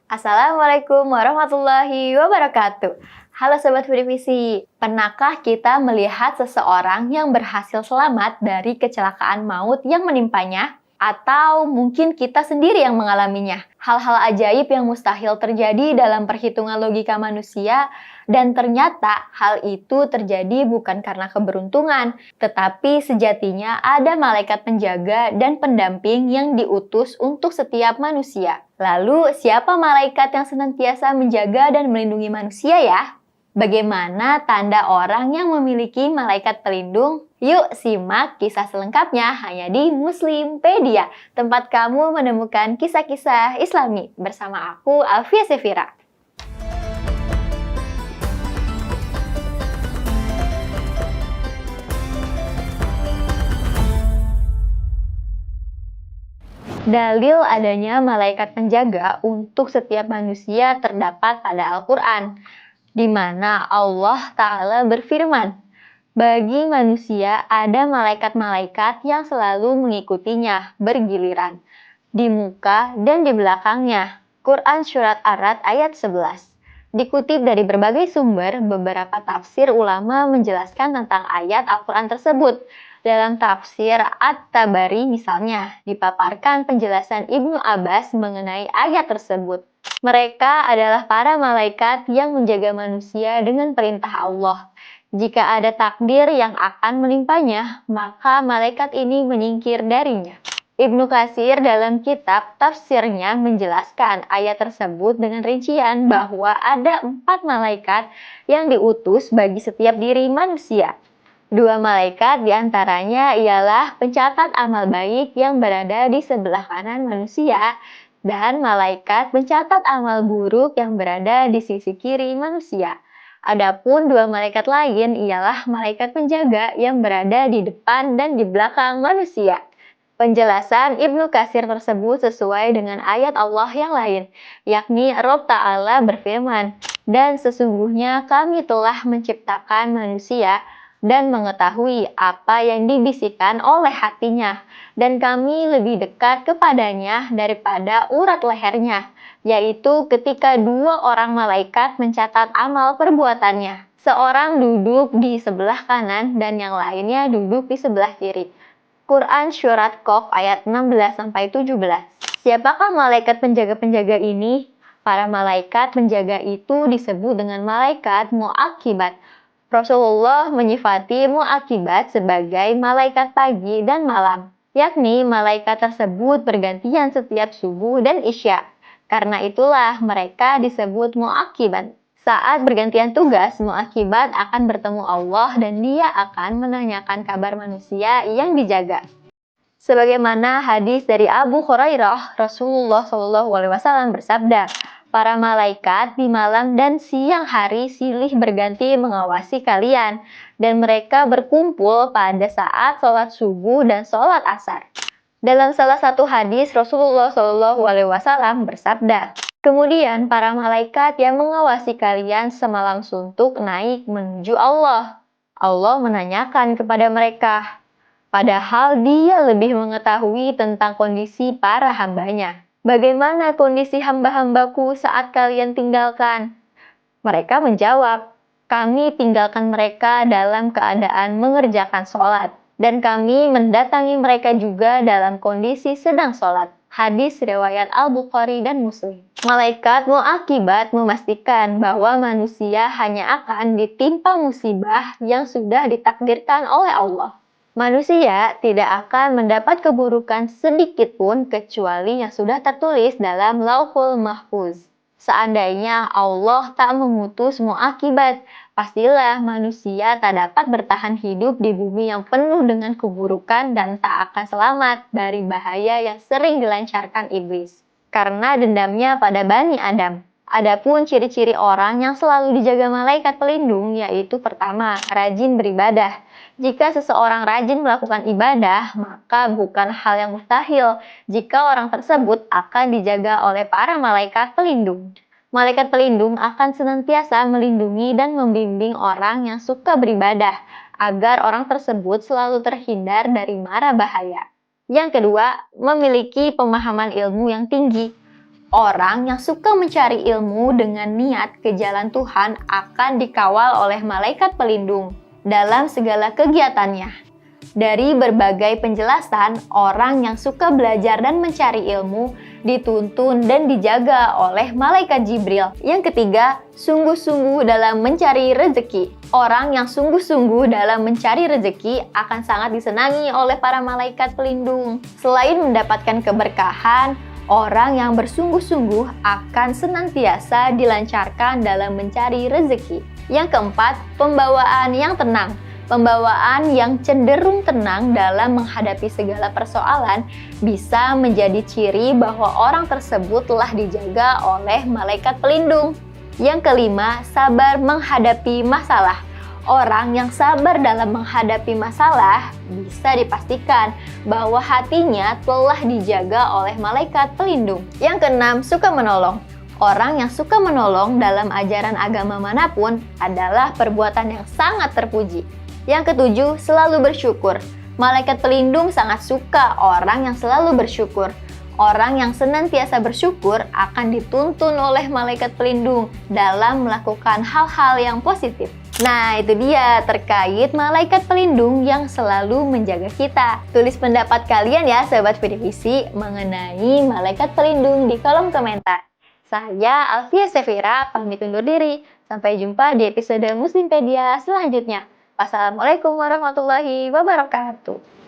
Assalamualaikum warahmatullahi wabarakatuh. Halo Sobat Foodivisi, pernahkah kita melihat seseorang yang berhasil selamat dari kecelakaan maut yang menimpanya? Atau mungkin kita sendiri yang mengalaminya? Hal-hal ajaib yang mustahil terjadi dalam perhitungan logika manusia, dan ternyata hal itu terjadi bukan karena keberuntungan, tetapi sejatinya ada malaikat penjaga dan pendamping yang diutus untuk setiap manusia. Lalu, siapa malaikat yang senantiasa menjaga dan melindungi manusia ya? Bagaimana tanda orang yang memiliki malaikat pelindung? Yuk simak kisah selengkapnya hanya di Muslimpedia, tempat kamu menemukan kisah-kisah Islami bersama aku, Alfia Sefira. Dalil adanya malaikat penjaga untuk setiap manusia terdapat pada Al-Quran, di mana Allah Ta'ala berfirman, bagi manusia ada malaikat-malaikat yang selalu mengikutinya bergiliran, di muka dan di belakangnya. Quran Surat Ar-Ra'd ayat 11. Dikutip dari berbagai sumber, beberapa tafsir ulama menjelaskan tentang ayat Al-Quran tersebut. Dalam tafsir At-Tabari misalnya, dipaparkan penjelasan Ibnu Abbas mengenai ayat tersebut. Mereka adalah para malaikat yang menjaga manusia dengan perintah Allah. Jika ada takdir yang akan menimpanya, maka malaikat ini menyingkir darinya. Ibnu Katsir dalam kitab tafsirnya menjelaskan ayat tersebut dengan rincian bahwa ada 4 malaikat yang diutus bagi setiap diri manusia. 2 malaikat diantaranya ialah pencatat amal baik yang berada di sebelah kanan manusia, dan malaikat pencatat amal buruk yang berada di sisi kiri manusia. Adapun 2 malaikat lain ialah malaikat penjaga yang berada di depan dan di belakang manusia. Penjelasan Ibnu Katsir tersebut sesuai dengan ayat Allah yang lain, yakni Rabb Ta'ala berfirman, dan sesungguhnya kami telah menciptakan manusia dan mengetahui apa yang dibisikkan oleh hatinya, dan kami lebih dekat kepadanya daripada urat lehernya, yaitu ketika 2 orang malaikat mencatat amal perbuatannya. Seorang duduk di sebelah kanan dan yang lainnya duduk di sebelah kiri. Quran Surat Qaf ayat 16-17. Siapakah malaikat penjaga-penjaga ini? Para malaikat penjaga itu disebut dengan malaikat muaqibat. Rasulullah menyifati muaqibat sebagai malaikat pagi dan malam, yakni malaikat tersebut bergantian setiap subuh dan isya. Karena itulah mereka disebut muaqibat. Saat bergantian tugas, muaqibat akan bertemu Allah dan dia akan menanyakan kabar manusia yang dijaga. Sebagaimana hadis dari Abu Hurairah, Rasulullah SAW bersabda, para malaikat di malam dan siang hari silih berganti mengawasi kalian, dan mereka berkumpul pada saat sholat subuh dan sholat asar. Dalam salah satu hadis, Rasulullah SAW bersabda, kemudian para malaikat yang mengawasi kalian semalam suntuk naik menuju Allah. Allah menanyakan kepada mereka, padahal dia lebih mengetahui tentang kondisi para hambanya. Bagaimana kondisi hamba-hambaku saat kalian tinggalkan? Mereka menjawab, kami tinggalkan mereka dalam keadaan mengerjakan sholat, dan kami mendatangi mereka juga dalam kondisi sedang sholat. Hadis riwayat Al-Bukhari dan Muslim. Malaikat muaqibat memastikan bahwa manusia hanya akan ditimpa musibah yang sudah ditakdirkan oleh Allah. Manusia tidak akan mendapat keburukan sedikit pun kecuali yang sudah tertulis dalam Lauhul Mahfuz. Seandainya Allah tak mengutus muaqibat, pastilah manusia tak dapat bertahan hidup di bumi yang penuh dengan keburukan dan tak akan selamat dari bahaya yang sering dilancarkan iblis, karena dendamnya pada Bani Adam. Adapun ciri-ciri orang yang selalu dijaga malaikat pelindung yaitu pertama, rajin beribadah. Jika seseorang rajin melakukan ibadah, maka bukan hal yang mustahil jika orang tersebut akan dijaga oleh para malaikat pelindung. Malaikat pelindung akan senantiasa melindungi dan membimbing orang yang suka beribadah, agar orang tersebut selalu terhindar dari mara bahaya. Yang kedua, memiliki pemahaman ilmu yang tinggi. Orang yang suka mencari ilmu dengan niat ke jalan Tuhan akan dikawal oleh malaikat pelindung dalam segala kegiatannya. Dari berbagai penjelasan, orang yang suka belajar dan mencari ilmu dituntun dan dijaga oleh malaikat Jibril. Yang ketiga, sungguh-sungguh dalam mencari rezeki. Orang yang sungguh-sungguh dalam mencari rezeki akan sangat disenangi oleh para malaikat pelindung. Selain mendapatkan keberkahan, orang yang bersungguh-sungguh akan senantiasa dilancarkan dalam mencari rezeki. Yang keempat, pembawaan yang tenang. Pembawaan yang cenderung tenang dalam menghadapi segala persoalan bisa menjadi ciri bahwa orang tersebut telah dijaga oleh malaikat pelindung. Yang kelima, sabar menghadapi masalah. Orang yang sabar dalam menghadapi masalah bisa dipastikan bahwa hatinya telah dijaga oleh malaikat pelindung. Yang keenam, suka menolong. Orang yang suka menolong dalam ajaran agama manapun adalah perbuatan yang sangat terpuji. Yang ketujuh, selalu bersyukur. Malaikat pelindung sangat suka orang yang selalu bersyukur. Orang yang senantiasa bersyukur akan dituntun oleh malaikat pelindung dalam melakukan hal-hal yang positif. Nah, itu dia terkait malaikat pelindung yang selalu menjaga kita. Tulis pendapat kalian ya, sahabat Vidivisi, mengenai malaikat pelindung di kolom komentar. Saya Alfia Sefira, pamit undur diri. Sampai jumpa di episode Muslimpedia selanjutnya. Wassalamualaikum warahmatullahi wabarakatuh.